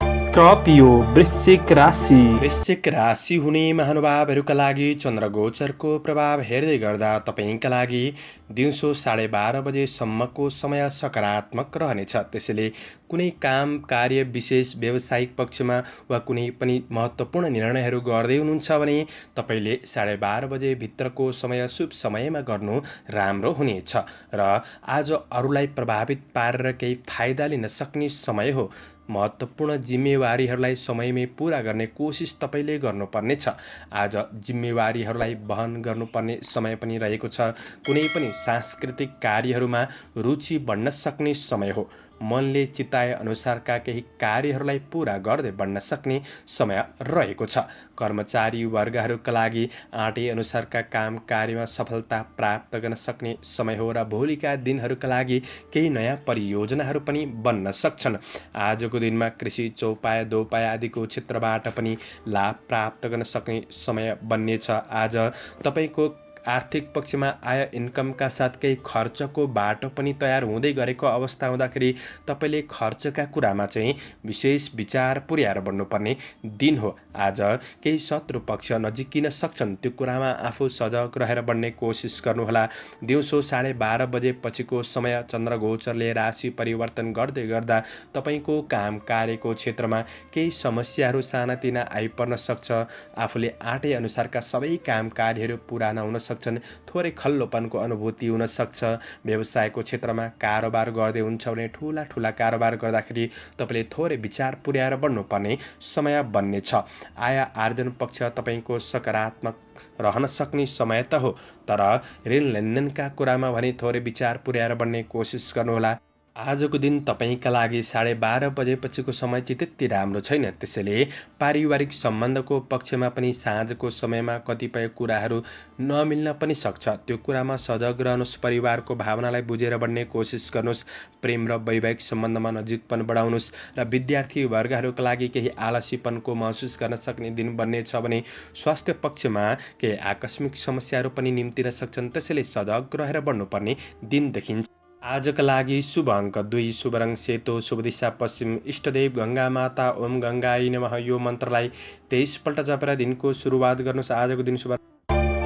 स्कर्पियो वृश्चिक राशि। वृश्चिक राशि हुने महानुभावहरूका लागि चन्द्रगोचरको प्रभाव हेर्दै गर्दा तपाईँका लागि दिउँसो 12:30 बजेसम्मको समय सकारात्मक रहनेछ। त्यसैले कुनै काम कार्य विशेष व्यावसायिक पक्षमा वा कुनै पनि महत्त्वपूर्ण निर्णयहरू गर्दै हुनुहुन्छ भने तपाईँले 12:30 बजेभित्रको समय शुभ समयमा गर्नु राम्रो हुनेछ र आज अरूलाई प्रभावित पारेर केही फाइदा लिन सक्ने समय हो। महत्त्वपूर्ण जिम्मेवारीहरूलाई समयमै पुरा गर्ने कोसिस तपाईँले गर्नुपर्नेछ। आज जिम्मेवारीहरूलाई वहन गर्नुपर्ने समय पनि रहेको छ। कुनै पनि सांस्कृतिक कार्यहरूमा रुचि बढ्न सक्ने समय हो। मनले चिताए अनुसारका केही कार्यहरूलाई पुरा गर्दै बढ्न सक्ने समय रहेको छ। कर्मचारी वर्गहरूका लागि आँटे अनुसारका काम कार्यमा सफलता प्राप्त गर्न सक्ने समय हो र भोलिका दिनहरूका लागि केही नयाँ परियोजनाहरू पनि बन्न सक्छन्। आजको दिनमा कृषि चौपाया दोपाया आदिको क्षेत्रबाट पनि लाभ प्राप्त गर्न सक्ने समय बन्नेछ। आज तपाईँको आर्थिक पक्षमा आय इन्कमका साथ केही खर्चको बाटो पनि तयार हुँदै गरेको अवस्था हुँदाखेरि तपाईँले खर्चका कुरामा चाहिँ विशेष विचार पुर्याएर बढ्नुपर्ने दिन हो। आज केही शत्रु पक्ष नजिकिन सक्छन्, त्यो कुरामा आफू सजग रहेर बढ्ने कोसिस गर्नुहोला। दिउँसो 12:30 बजेपछिको समय चन्द्रगोचरले राशि परिवर्तन गर्दै गर्दा तपाईँको काम कार्यको क्षेत्रमा केही समस्याहरू सानातिना आइपर्न सक्छ। आफूले आँटे अनुसारका सबै काम कार्यहरू पुरा नहुन सक्छन्, थोरै खल्लोपनको अनुभूति हुन सक्छ। व्यवसायको क्षेत्रमा कारोबार गर्दै हुन्छ भने ठुला कारोबार गर्दाखेरि तपाईँले थोरै विचार पुर्याएर बढ्नुपर्ने समय बन्नेछ। आय आर्जन पक्ष तपाईँको सकारात्मक रहन सक्ने समय त हो, तर ऋण लेनदेनका कुरामा भने थोरै विचार पुर्याएर बढ्ने कोसिस गर्नुहोला। आजको दिन तपाईँका लागि 12:30 बजेपछिको समय चाहिँ त्यति राम्रो छैन। त्यसैले पारिवारिक सम्बन्धको पक्षमा पनि साँझको समयमा कतिपय कुराहरू नमिल्न पनि सक्छ। त्यो कुरामा सजग रहनुहोस्, परिवारको भावनालाई बुझेर बढ्ने कोसिस गर्नुहोस्, प्रेम र वैवाहिक सम्बन्धमा नजिकपन बढाउनुहोस्। र विद्यार्थी वर्गहरूका लागि केही आलसीपनको महसुस गर्न सक्ने दिन बन्नेछ भने स्वास्थ्य पक्षमा केही आकस्मिक समस्याहरू पनि निम्तिन सक्छन्। त्यसैले सजग रहेर बढ्नुपर्ने दिन देखिन्छ। आजका लागि शुभ अङ्क 2, शुभ रङ सेतो, शुभ दिशा पश्चिम, इष्टदेव गङ्गा माता ओम गङ्गाई नमः यो मन्त्रलाई 23 पल्ट जपेर दिनको सुरुवात गर्नुहोस्। आजको दिन शुभ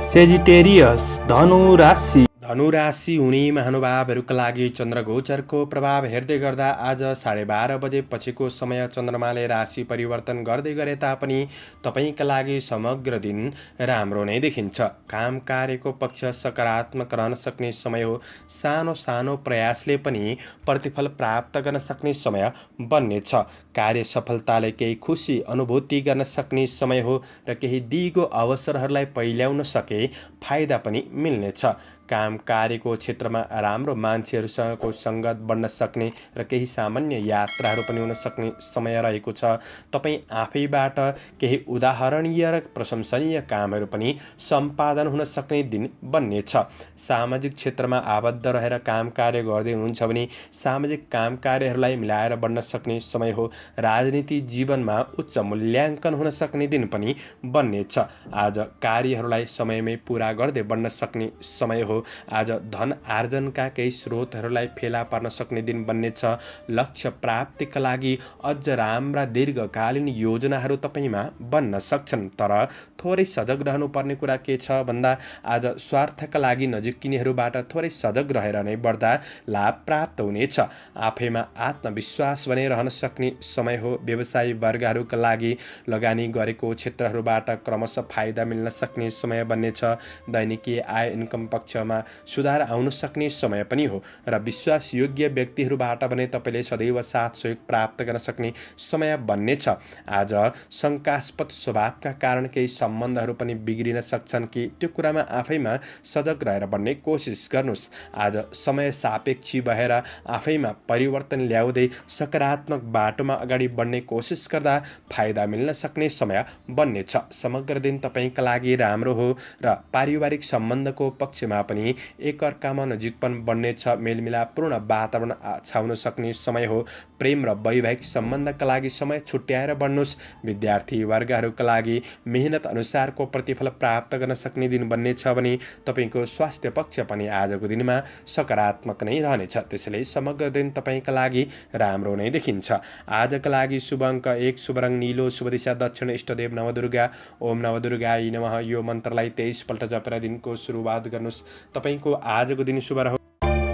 सेजिटेरियस धनु राशि। धनुराशि हुने महानुभावहरूका लागि चन्द्रगोचरको प्रभाव हेर्दै गर्दा आज 12:30 बजेपछिको समय चन्द्रमाले राशि परिवर्तन गर्दै गरे तापनि तपाईँका लागि समग्र दिन राम्रो नै देखिन्छ। काम कार्यको पक्ष सकारात्मक रहन सक्ने समय हो। सानो सानो प्रयासले पनि प्रतिफल प्राप्त गर्न सक्ने समय बन्नेछ। कार्य सफलताले केही खुसी अनुभूति गर्न सक्ने समय हो र केही दिगो अवसरहरूलाई पहिल्याउन सके फाइदा पनि मिल्नेछ। काम कार्यको क्षेत्रमा राम्रो मान्छेहरूसँगको सङ्गत बढ्न सक्ने र केही सामान्य यात्राहरू पनि हुन सक्ने समय रहेको छ। तपाईँ आफैबाट केही उदाहरणीय र प्रशंसनीय कामहरू पनि सम्पादन हुन सक्ने दिन बन्नेछ। सामाजिक क्षेत्रमा आबद्ध रहेर काम कार्य गर्दै हुनुहुन्छ भने सामाजिक काम कार्यहरूलाई मिलाएर बढ्न सक्ने समय हो। राजनीति जीवनमा उच्च मूल्याङ्कन हुन सक्ने दिन पनि बन्नेछ। आज कार्यहरूलाई समयमै पुरा गर्दै बढ्न सक्ने समय हो। आज धन आर्जनका केही स्रोतहरूलाई फेला पार्न सक्ने दिन बन्नेछ। लक्ष्य प्राप्तिका लागि अझ राम्रा दीर्घकालीन योजनाहरू तपाईँमा बन्न सक्छन्, तर थोरै सजग रहनुपर्ने कुरा के छ भन्दा आज स्वार्थका लागि नजिकिनेहरूबाट थोरै सजग रहेर नै बढ्दा लाभ प्राप्त हुनेछ। आफैमा आत्मविश्वास भने रहन सक्ने समय हो। व्यवसायी वर्गहरूका लागि लगानी गरेको क्षेत्रहरूबाट क्रमशः फाइदा मिल्न सक्ने समय बन्नेछ। दैनिकीय आय इन्कम पक्षमा सुधार आउन सक्ने समय पनि हो र विश्वासयोग्य व्यक्तिहरूबाट भने तपाईँले सदैव साथ सहयोग प्राप्त गर्न सक्ने समय बन्नेछ। आज शङ्कास्पद स्वभावका कारण केही सम्बन्धहरू पनि बिग्रिन सक्छन् कि त्यो कुरामा आफैमा सजग रहेर बढ्ने कोसिस गर्नुहोस्। आज समय सापेक्षी भएर आफैमा परिवर्तन ल्याउँदै सकारात्मक बाटोमा अगाडि बढ्ने कोसिस गर्दा फाइदा मिल्न सक्ने समय बन्नेछ। समग्र दिन तपाईँका लागि राम्रो हो र पारिवारिक सम्बन्धको पक्षमा पनि एकअर्कामा नजिकपन बढ्नेछ। मेलमिलापपूर्ण वातावरण छाउन सक्ने समय हो। प्रेम र वैवाहिक सम्बन्धका लागि समय छुट्याएर बढ्नुहोस्। विद्यार्थी वर्गहरूका लागि मेहनत अनुसारको प्रतिफल प्राप्त गर्न सक्ने दिन बन्नेछ भने तपाईँको स्वास्थ्य पक्ष पनि आजको दिनमा सकारात्मक नै रहनेछ। त्यसैले समग्र दिन तपाईँका लागि राम्रो नै देखिन्छ। आजका लागि शुभ अङ्क 1, शुभ रङ नीलो, शुभ दिशा दक्षिण, इष्टदेव नवदुर्गा ओम नवदुर्गाई नमः यो मन्त्रलाई 23 पल्ट जपेर दिनको सुरुवात गर्नुहोस्। तपाईँको आजको दिन शुभ रहोस्।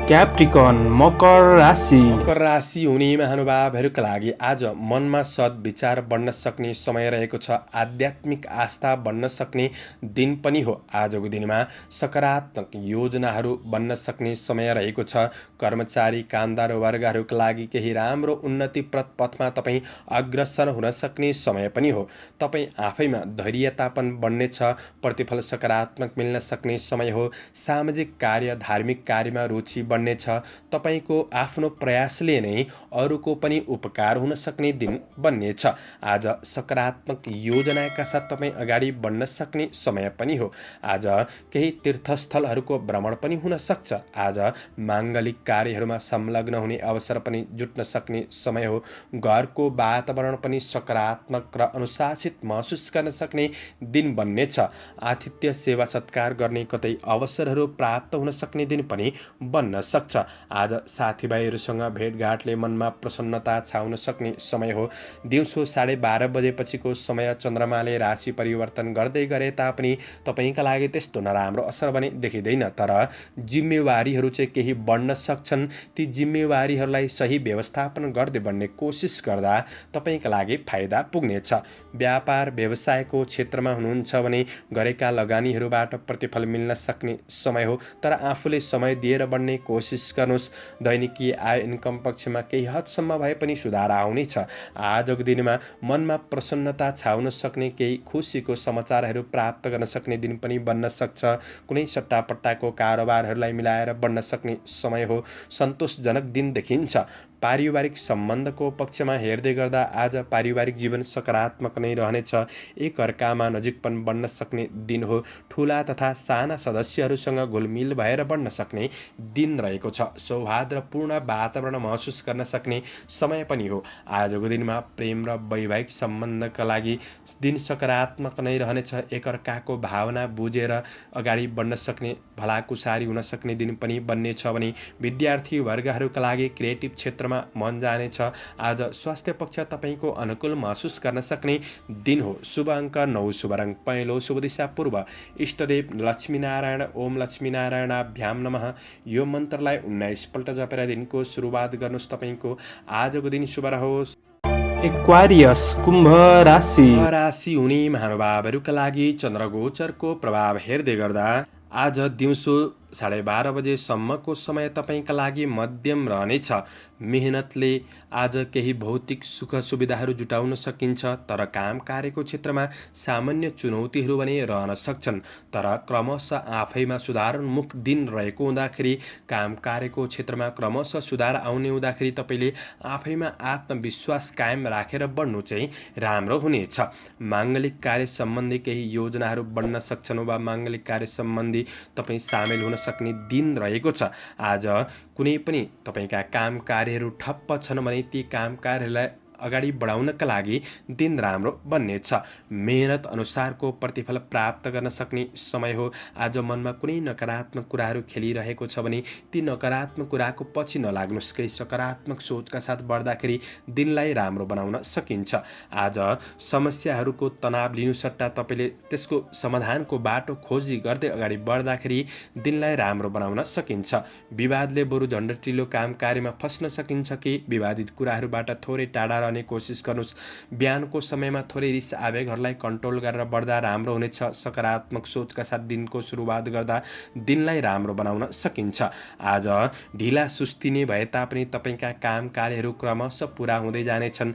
क्याप्रिकन मकर राशि। मकर राशि हुने महानुभावहरूका लागि आज मनमा सद्विचार बढ्न सक्ने समय रहेको छ। आध्यात्मिक आस्था बढ्न सक्ने दिन पनि हो। आजको दिनमा सकारात्मक योजनाहरू बन्न सक्ने समय रहेको छ। कर्मचारी कामदार वर्गहरूका लागि केही राम्रो उन्नतिप्रद पथमा तपाईँ अग्रसर हुन सक्ने समय पनि हो। तपाईँ आफैमा धैर्यतापन बढ्नेछ। प्रतिफल सकारात्मक मिल्न सक्ने समय हो। सामाजिक कार्य धार्मिक कार्यमा रुचि बढ्नेछ। तपाईँको आफ्नो प्रयासले नै अरूको पनि उपकार हुन सक्ने दिन बन्नेछ। आज सकारात्मक योजनाका साथ तपाईँ अगाडि बढ्न सक्ने समय पनि हो। आज केही तीर्थस्थलहरूको भ्रमण पनि हुन सक्छ। आज माङ्गलिक कार्यहरूमा संलग्न हुने अवसर पनि जुट्न सक्ने समय हो। घरको वातावरण पनि सकारात्मक र अनुशासित महसुस गर्न सक्ने दिन बन्नेछ। आतिथ्य सेवा सत्कार गर्ने कतै अवसरहरू प्राप्त हुन सक्ने दिन पनि बन्न सक्छ। आज साथीभाइहरूसँग भेटघाटले मनमा प्रसन्नता छाउन सक्ने समय हो। दिउँसो 12:30 बजेपछिको समय चन्द्रमाले राशि परिवर्तन गर्दै गरे तापनि तपाईँका लागि त्यस्तो नराम्रो असर भने देखिँदैन। तर जिम्मेवारीहरू चाहिँ केही बढ्न सक्छन्। ती जिम्मेवारीहरूलाई सही व्यवस्थापन गर्दै बढ्ने कोसिस गर्दा तपाईँका लागि फाइदा पुग्नेछ। व्यापार व्यवसायको क्षेत्रमा हुनुहुन्छ भने गरेका लगानीहरूबाट प्रतिफल मिल्न सक्ने समय हो। तर आफूले समय दिएर बढ्ने कोसिस गर्नुहोस्। दैनिकी आय इन्कम पक्षमा केही हदसम्म भए पनि सुधार आउनेछ। आजको दिनमा मनमा प्रसन्नता छाउन सक्ने केही खुसीको समाचारहरू प्राप्त गर्न सक्ने दिन पनि बन्न सक्छ। कुनै सट्टापट्टाको कारोबारहरूलाई मिलाएर बढ्न सक्ने समय हो। सन्तोषजनक दिन देखिन्छ। पारिवारिक सम्बन्धको पक्षमा हेर्दै गर्दा आज पारिवारिक जीवन सकारात्मक नै रहनेछ। एकअर्कामा नजिकपन बढ्न सक्ने दिन हो। ठुला तथा साना सदस्यहरूसँग घुलमिल भएर बढ्न सक्ने दिन रहेको छ। सौहार्दपूर्ण वातावरण महसुस गर्न सक्ने समय पनि हो। आजको दिनमा प्रेम र वैवाहिक सम्बन्धका लागि दिन सकारात्मक नै रहनेछ। एकअर्काको भावना बुझेर अगाडि बढ्न सक्ने भलाकुसारी हुन सक्ने दिन पनि बन्नेछ भने विद्यार्थी वर्गहरूका लागि क्रिएटिभ क्षेत्रमा मन जानेछ। आज स्वास्थ्य पक्ष तपाईँको अनुकूल महसुस गर्न सक्ने दिन हो। शुभ अङ्क 9, शुभ रङ पहेँलो, शुभ दिशा पूर्व। इष्टदेव लक्ष्मीनारायण। ओम लक्ष्मीनारायणाभ्याम नमः। यो मन्त्रलाई 19 पल्ट जपेर दिनको सुरुवात गर्नुहोस्। तपाईँको आजको दिन शुभ रहोस्। एक्वारियस कुम्भ राशि हुने महानुभावहरूका लागि चन्द्रगोचरको प्रभाव हेर्दै गर्दा आज दिउँसो 12:30 बजेसम्मको समय तपाईँका लागि मध्यम रहनेछ। मेहनतले आज केही भौतिक सुख सुविधाहरू जुटाउन सकिन्छ। तर काम कार्यको क्षेत्रमा सामान्य चुनौतीहरू भने रहन सक्छन्। तर क्रमशः आफैमा सुधारोन्मुख दिन रहेको हुँदाखेरि काम कार्यको क्षेत्रमा क्रमशः सुधार आउने हुँदाखेरि तपाईँले आफैमा आत्मविश्वास कायम राखेर बढ्नु चाहिँ राम्रो हुनेछ। माङ्गलिक कार्य सम्बन्धी केही योजनाहरू बढ्न सक्छन् वा माङ्गलिक कार्य सम्बन्धी तपाईँ सामेल हुन सक्ने दिन रहेको छ। आज कुनै पनि तपाईँका काम कार्यहरू ठप्प छन् भने ती काम कार्यहरूलाई अगाडि बढाउनका लागि दिन राम्रो बन्नेछ। मेहनत अनुसारको प्रतिफल प्राप्त गर्न सक्ने समय हो। आज मनमा कुनै नकारात्मक कुराहरू खेलिरहेको छ भने ती नकारात्मक कुराको पछि नलाग्नुहोस्। केही सकारात्मक सोचका साथ बढ्दाखेरि दिनलाई राम्रो बनाउन सकिन्छ। आज समस्याहरूको तनाव लिनु सट्टा तपाईँले त्यसको समाधानको बाटो खोजी गर्दै अगाडि बढ्दाखेरि दिनलाई राम्रो बनाउन सकिन्छ। विवादले बरु झन्डटिलो काम कार्यमा फस्न सकिन्छ कि विवादित कुराहरूबाट थोरै टाढा रहने कोसिस गर्नुहोस्। बिहानको समयमा थोरै रिस आवेगहरूलाई कन्ट्रोल गरेर बढ्दा राम्रो हुनेछ। सकारात्मक सोचका साथ दिनको सुरुवात गर्दा दिनलाई राम्रो बनाउन सकिन्छ। आज ढिला सुस्तिने भए तापनि तपाईँका काम कार्यहरू क्रमशः पुरा हुँदै जानेछन्।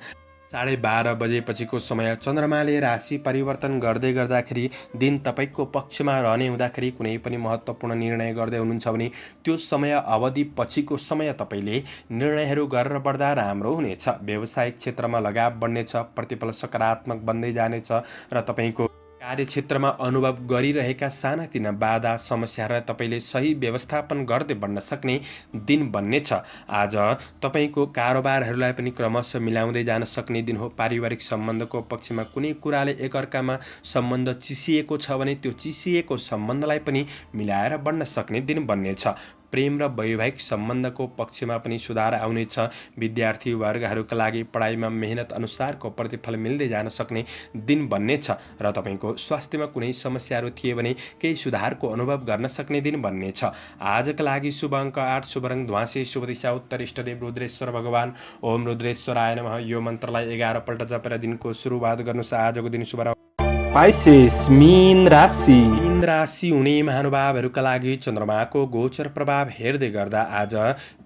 12:30 बजेपछिको समय चन्द्रमाले राशि परिवर्तन गर्दै गर्दाखेरि दिन तपाईँको पक्षमा रहने हुँदाखेरि कुनै पनि महत्त्वपूर्ण निर्णय गर्दै हुनुहुन्छ भने त्यो समय अवधि पछिको समय तपाईँले निर्णयहरू गरेर बढ्दा राम्रो हुनेछ। व्यावसायिक क्षेत्रमा लगाव बढ्नेछ। प्रतिफल सकारात्मक बन्दै जानेछ र तपाईँको कार्यक्षेत्रमा अनुभव गरिरहेका सानातिना बाधा समस्याहरूलाई तपाईँले सही व्यवस्थापन गर्दै बढ्न सक्ने दिन बन्नेछ। आज तपाईँको कारोबारहरूलाई पनि क्रमशः मिलाउँदै जान सक्ने दिन हो। पारिवारिक सम्बन्धको पक्षमा कुनै कुराले एकअर्कामा सम्बन्ध चिसिएको छ भने त्यो चिसिएको सम्बन्धलाई पनि मिलाएर बढ्न सक्ने दिन बन्नेछ। प्रेम र वैवाहिक सम्बन्धको पक्षमा पनि सुधार आउनेछ। विद्यार्थी वर्गहरूका लागि पढाइमा मेहनत अनुसारको प्रतिफल मिल्दै जान सक्ने दिन बन्नेछ र तपाईँको स्वास्थ्यमा कुनै समस्याहरू थिए भने केही सुधारको अनुभव गर्न सक्ने दिन बन्नेछ। आजका लागि शुभ अङ्क 8, शुभ रङ ध्वाँसे, शुभ दिशा उत्तर। इष्टदेव रुद्रेश्वर भगवान। ओम रुद्रेश्वराय नमः। यो मन्त्रलाई 11 पल्ट जपेर दिनको सुरुवात गर्नुहोस्। आजको दिन शुभ पाइसेस मीन राशि हुने महानुभावहरूका लागि चन्द्रमाको गोचर प्रभाव हेर्दै गर्दा आज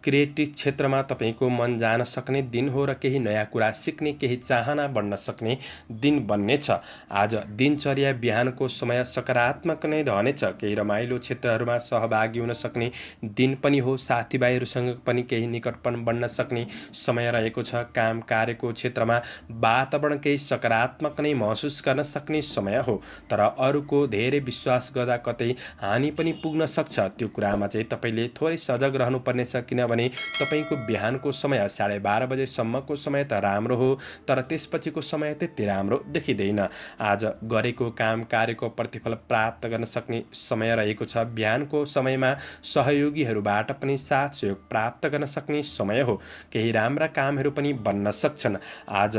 क्रिएटिभ क्षेत्रमा तपाईँको मन जान सक्ने दिन हो र केही नयाँ कुरा सिक्ने, केही चाहना बढ्न सक्ने दिन बन्नेछ। आज दिनचर्या बिहानको समय सकारात्मक नै रहनेछ। केही रमाइलो क्षेत्रहरूमा सहभागी हुन सक्ने दिन पनि हो। साथीभाइहरूसँग पनि केही निकटपन बढ्न सक्ने समय रहेको छ। काम कार्यको क्षेत्रमा वातावरण केही सकारात्मक नै महसुस गर्न सक्ने समय हो। तर अरूको धेरै विश्वास गर्दा कतै हानि पनि पुग्न सक्छ। त्यो कुरामा चाहिँ तपाईँले थोरै सजग रहनुपर्नेछ, किनभने भने तपाईँको बिहानको समय 12:30 बजेसम्मको समय त राम्रो हो, तर त्यसपछिको समय त्यति राम्रो देखिँदैन। आज गरेको काम कार्यको प्रतिफल प्राप्त गर्न सक्ने समय रहेको छ। बिहानको समयमा सहयोगीहरूबाट पनि साथ सहयोग प्राप्त गर्न सक्ने समय हो। केही राम्रा कामहरू पनि बन्न सक्छन्। आज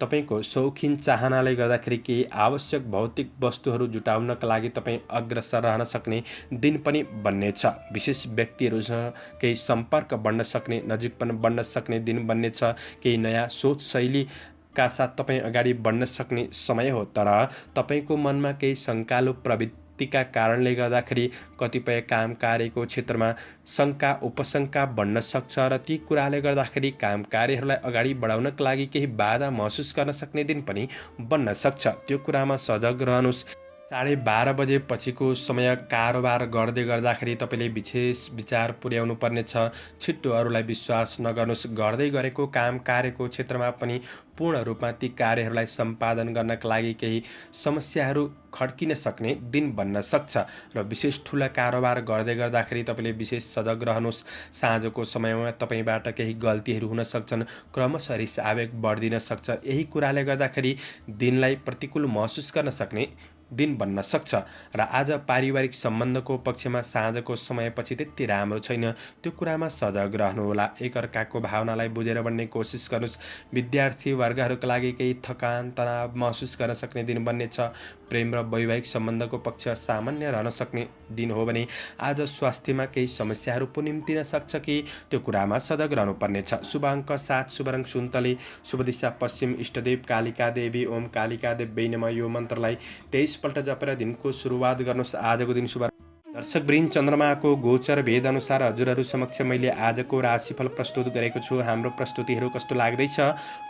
तपाईँको शौखिन चाहनाले गर्दाखेरि केही आवश्यक भौतिक वस्तुहरू जुटाउनका लागि तपाईँ अग्रसर रहन सक्ने दिन पनि बन्नेछ। विशेष व्यक्तिहरूसँग केही सम्पर्क बढ्न सक्ने, नजिकपन बढ्न सक्ने दिन बन्नेछ। केही नयाँ सोच शैलीका साथ तपाईँ अगाडि बढ्न सक्ने समय हो, तर तपाईँको मनमा केही शङ्कालु प्रवृत्तिका कारणले गर्दाखेरि कतिपय काम कार्यको क्षेत्रमा शङ्का उपशङ्का बढ्न सक्छ र ती कुराले गर्दाखेरि काम कार्यहरूलाई अगाडि बढाउनका लागि केही बाधा महसुस गर्न सक्ने दिन पनि बन्न सक्छ। त्यो कुरामा सजग रहनुहोस्। 12:30 बजे पछिको समय कारोबार गर्दै गर्दाखेरि तपाईँले विशेष विचार पुर्याउनु पर्नेछ। छिट्टो अरूलाई विश्वास नगर्नुहोस्। गर्दै गरेको काम कार्यको क्षेत्रमा पनि पूर्ण रूपमा ती कार्यहरूलाई सम्पादन गर्नका लागि केही समस्याहरू खड्किन सक्ने दिन बन्न सक्छ र विशेष ठुला कारोबार गर्दै गर्दाखेरि तपाईँले विशेष सजग रहनुहोस्। साँझको समयमा तपाईँबाट केही गल्तीहरू हुन सक्छन्। क्रमशः रिस आवेग बढ्दिन सक्छ। यही कुराले गर्दाखेरि दिनलाई प्रतिकूल महसुस गर्न सक्ने दिन बन्न सक्छ र आज पारिवारिक सम्बन्धको पक्षमा साँझको समयपछि त्यति राम्रो छैन। त्यो कुरामा सजग रहनुहोला। एकअर्काको भावनालाई बुझेर बढ्ने कोसिस गर्नुहोस्। विद्यार्थी वर्गहरूका लागि केही थकान तनाव महसुस गर्न सक्ने दिन बन्नेछ। प्रेम र वैवाहिक सम्बन्धको पक्ष सामान्य रहन सक्ने दिन हो भने आज स्वास्थ्यमा केही समस्याहरू पुनिम्तिन सक्छ कि त्यो कुरामा सजग रहनुपर्नेछ। शुभ अङ्क 7, शुभ रङ सुन्तले, शुभ दिशा पश्चिम, इष्टदेव कालिका देवी, ओम कालिका देवी नमः। यो मन्त्रलाई 23 पल्ट जपेर दिनको सुरुवात गर्नुहोस्। आजको दिन शुभ। दर्शकवृन्द, चन्द्रमाको गोचर भेद अनुसार हजुरहरू समक्ष मैले आजको राशिफल प्रस्तुत गरेको छु। हाम्रो प्रस्तुतिहरू कस्तो लाग्दैछ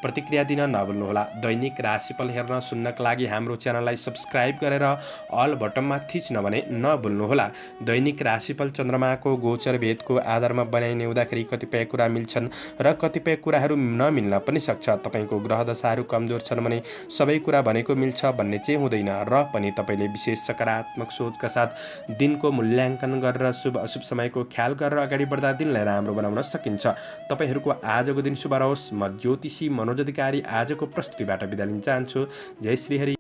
प्रतिक्रिया दिन नभुल्नुहोला। दैनिक राशिफल हेर्न सुन्नका लागि हाम्रो च्यानललाई सब्स्क्राइब गरेर अल बटनमा थिच्न भने नभुल्नुहोला। दैनिक राशिफल चन्द्रमाको गोचर भेदको आधारमा बनाइने हुँदाखेरि कतिपय कुरा मिल्छन् र कतिपय कुराहरू नमिल्न पनि सक्छ। तपाईँको ग्रह दशाहरू कमजोर छन् भने सबै कुरा भनेको मिल्छ भन्ने चाहिँ हुँदैन र पनि तपाईँले विशेष सकारात्मक सोचका साथ दिनको मूल्याङ्कन गरेर शुभ अशुभ समयको ख्याल गरेर अगाडि बढ्दा दिनलाई राम्रो बनाउन सकिन्छ। तपाईँहरूको आजको दिन शुभ रहोस्। म ज्योतिषी मनोज अधिकारी आजको प्रस्तुतिबाट बिदा लिन चाहन्छु। जय श्री हरि।